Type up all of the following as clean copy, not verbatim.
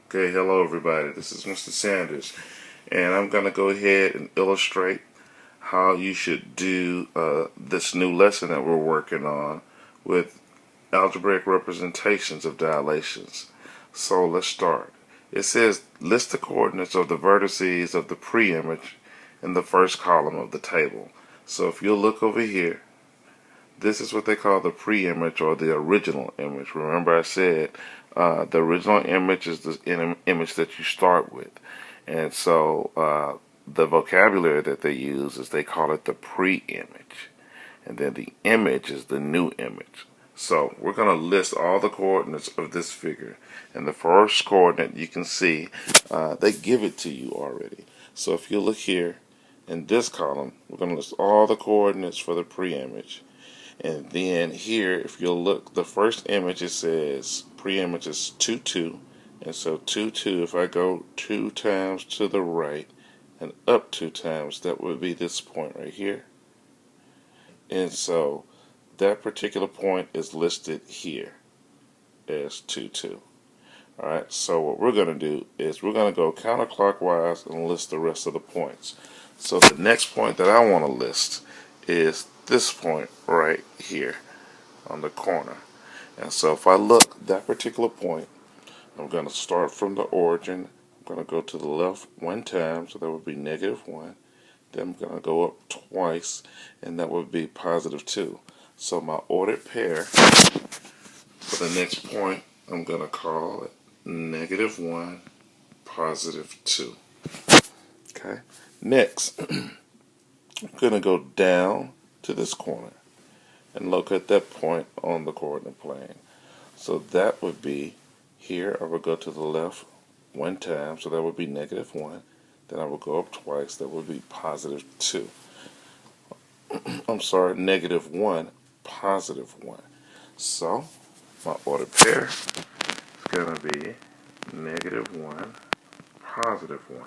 Okay, hello everybody. This is Mr. Sanders, and I'm going to go ahead and illustrate how you should do this new lesson that we're working on with algebraic representations of dilations. So let's start. It says list the coordinates of the vertices of the pre-image in the first column of the table. So if you'll look over here, this is what they call the pre-image or the original image. Remember I said the original image is the image that you start with. And so the vocabulary that they use is they call it the pre-image. And then the image is the new image. So we're going to list all the coordinates of this figure. And the first coordinate you can see, they give it to you already. So if you look here in this column, we're going to list all the coordinates for the pre-image. And then here, if you'll look, the first image, it says pre-image is 2, 2. And so 2, 2, if I go 2 times to the right and up 2 times, that would be this point right here. And so that particular point is listed here as 2, 2. Alright, so what we're going to do is we're going to go counterclockwise and list the rest of the points. So the next point that I want to list is this point right here on the corner. And so if I look that particular point, I'm going to start from the origin. I'm going to go to the left one time, so that would be -1. Then I'm going to go up twice, and that would be +2. So my ordered pair for the next point, I'm going to call it -1, +2. Okay. Next, I'm going to go down to this corner and look at that point on the coordinate plane. So that would be here. I would go to the left one time, so that would be -1. Then I would go up twice, that would be +2. I'm sorry, -1, +1. So my ordered pair is going to be -1, +1.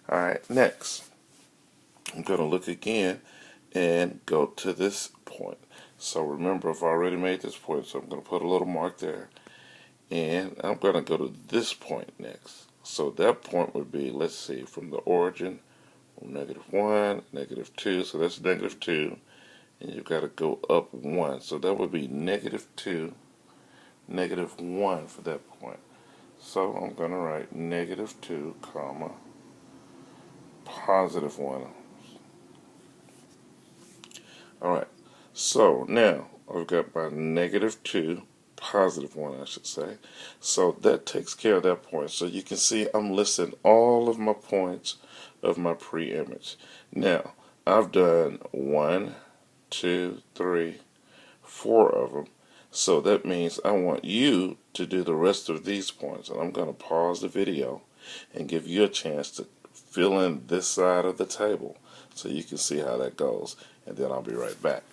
Alright, next I'm going to look again and go to this point. So remember, I've already made this point, so I'm going to put a little mark there. And I'm going to go to this point next. So that point would be, let's see, from the origin, -1, -2, so that's -2. And you've got to go up 1. So that would be -2, -1 for that point. So I'm going to write -2, comma, +1. Alright, so now I've got my -2, +1 I should say. So that takes care of that point. So you can see I'm listing all of my points of my pre-image. Now, I've done 1, 2, 3, 4 of them. So that means I want you to do the rest of these points. And I'm going to pause the video and give you a chance to fill in this side of the table so you can see how that goes. And then I'll be right back.